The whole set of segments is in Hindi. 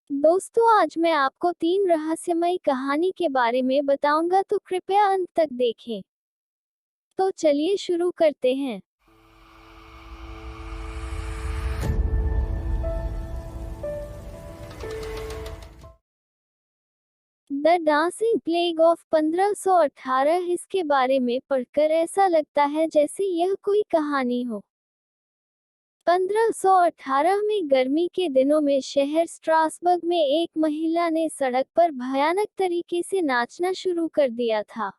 दोस्तों, आज मैं आपको 3 रहस्यमयी कहानी के बारे में बताऊंगा, तो कृपया अंत तक देखें। तो चलिए शुरू करते हैं। The dancing plague of 1518। इसके बारे में पढ़कर ऐसा लगता है जैसे यह कोई कहानी हो। 1518 में गर्मी के दिनों में शहर स्ट्रासबर्ग में एक महिला ने सड़क पर भयानक तरीके से नाचना शुरू कर दिया था।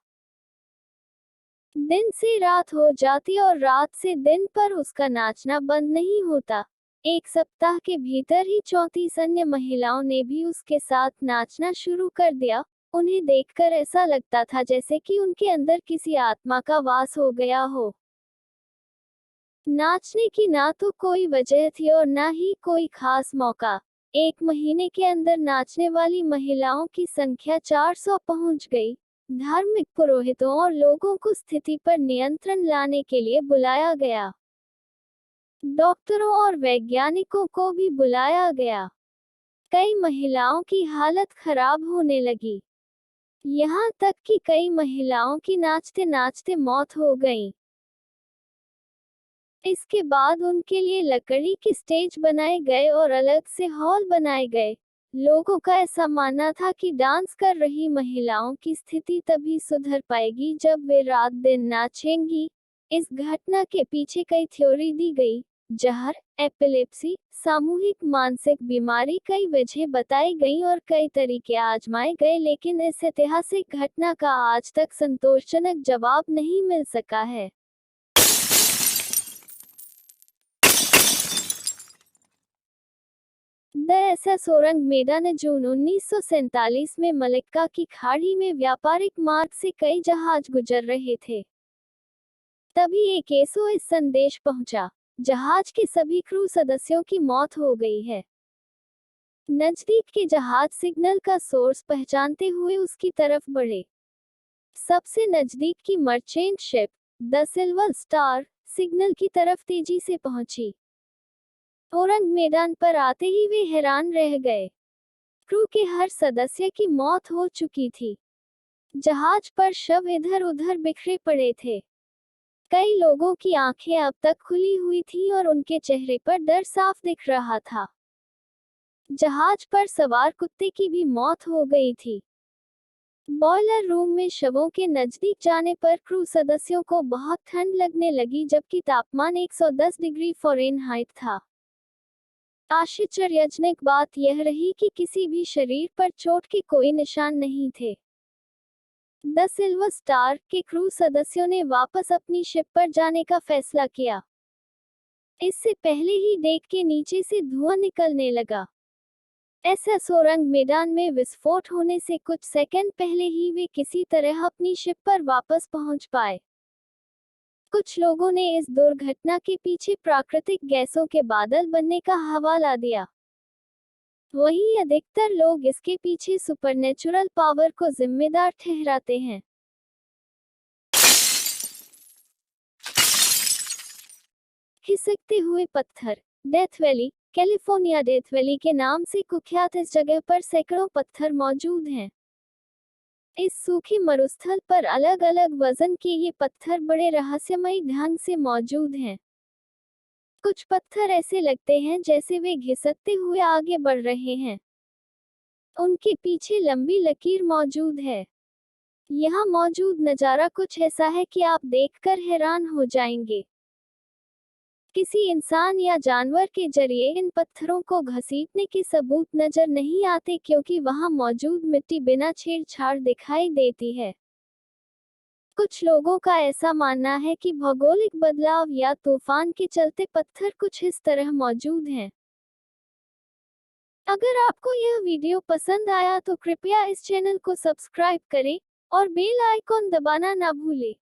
दिन से रात हो जाती और रात से दिन, पर उसका नाचना बंद नहीं होता। एक सप्ताह के भीतर ही 34 अन्य महिलाओं ने भी उसके साथ नाचना शुरू कर दिया। उन्हें देखकर ऐसा लगता था जैसे कि उनके अंदर किसी आत्मा का वास हो गया हो। नाचने की ना तो कोई वजह थी और ना ही कोई खास मौका। एक महीने के अंदर नाचने वाली महिलाओं की संख्या 400 पहुंच गई। धार्मिक पुरोहितों और लोगों को स्थिति पर नियंत्रण लाने के लिए बुलाया गया। डॉक्टरों और वैज्ञानिकों को भी बुलाया गया। कई महिलाओं की हालत खराब होने लगी। यहाँ तक कि कई महिलाओं की नाचते नाचते मौत हो गई। इसके बाद उनके लिए लकड़ी के स्टेज बनाए गए और अलग से हॉल बनाए गए। लोगों का ऐसा मानना था कि डांस कर रही महिलाओं की स्थिति तभी सुधर पाएगी जब वे रात दिन नाचेंगी। इस घटना के पीछे कई थ्योरी दी गई। जहर, एपिलेप्सी, सामूहिक मानसिक बीमारी, कई वजह बताई गई और कई तरीके आजमाए गए, लेकिन इस ऐतिहासिक घटना का आज तक संतोषजनक जवाब नहीं मिल सका है। द एसएस औरंग मेडा ने जून 1947 में मलक्का की खाड़ी में व्यापारिक मार्ग से कई जहाज गुजर रहे थे। तभी एक एसओएस संदेश पहुंचा। जहाज के सभी क्रू सदस्यों की मौत हो गई है। नजदीक के जहाज सिग्नल का सोर्स पहचानते हुए उसकी तरफ बढ़े। सबसे नजदीक की merchant ship, the silver star, signal की तरफ तेजी से पहुंची। औरंग मैदान पर आते ही वे हैरान रह गए। क्रू के हर सदस्य की मौत हो चुकी थी। जहाज पर शव इधर उधर बिखरे पड़े थे। कई लोगों की आंखें अब तक खुली हुई थीं और उनके चेहरे पर डर साफ दिख रहा था। जहाज पर सवार कुत्ते की भी मौत हो गई थी। बॉयलर रूम में शवों के नजदीक जाने पर क्रू सदस्यों को बहुत ठंड लगने लगी, जबकि तापमान 110 डिग्री फ़ारेनहाइट था। आश्चर्यजनक बात यह रही कि किसी भी शरीर पर चोट के कोई निशान नहीं थे। द सिल्वर स्टार के क्रू सदस्यों ने वापस अपनी शिप पर जाने का फैसला किया। इससे पहले ही डेक के नीचे से धुआं निकलने लगा। एसएस औरंग मैदान में विस्फोट होने से कुछ सेकंड पहले ही वे किसी तरह अपनी शिप पर वापस पहुंच पाए। कुछ लोगों ने इस दुर्घटना के पीछे प्राकृतिक गैसों के बादल बनने का हवाला दिया। वहीं अधिकतर लोग इसके पीछे सुपरनेचुरल पावर को जिम्मेदार ठहराते हैं। खिसकते हुए पत्थर। Death valley, California death valley के नाम से कुख्यात इस जगह पर सैकड़ों पत्थर मौजूद हैं। इस सूखे मरुस्थल पर अलग अलग वजन के ये पत्थर बड़े रहस्यमयी ढंग से मौजूद हैं। कुछ पत्थर ऐसे लगते हैं जैसे वे घिसकते हुए आगे बढ़ रहे हैं। उनके पीछे लंबी लकीर मौजूद है। यहाँ मौजूद नज़ारा कुछ ऐसा है कि आप देखकर हैरान हो जाएंगे। किसी इंसान या जानवर के जरिए इन पत्थरों को घसीटने के सबूत नजर नहीं आते, क्योंकि वहां मौजूद मिट्टी बिना छेड़छाड़ दिखाई देती है। कुछ लोगों का ऐसा मानना है कि भौगोलिक बदलाव या तूफान के चलते पत्थर कुछ इस तरह मौजूद हैं। अगर आपको यह वीडियो पसंद आया तो कृपया इस चैनल को सब्सक्राइब करें और बेल आइकॉन दबाना ना भूलें।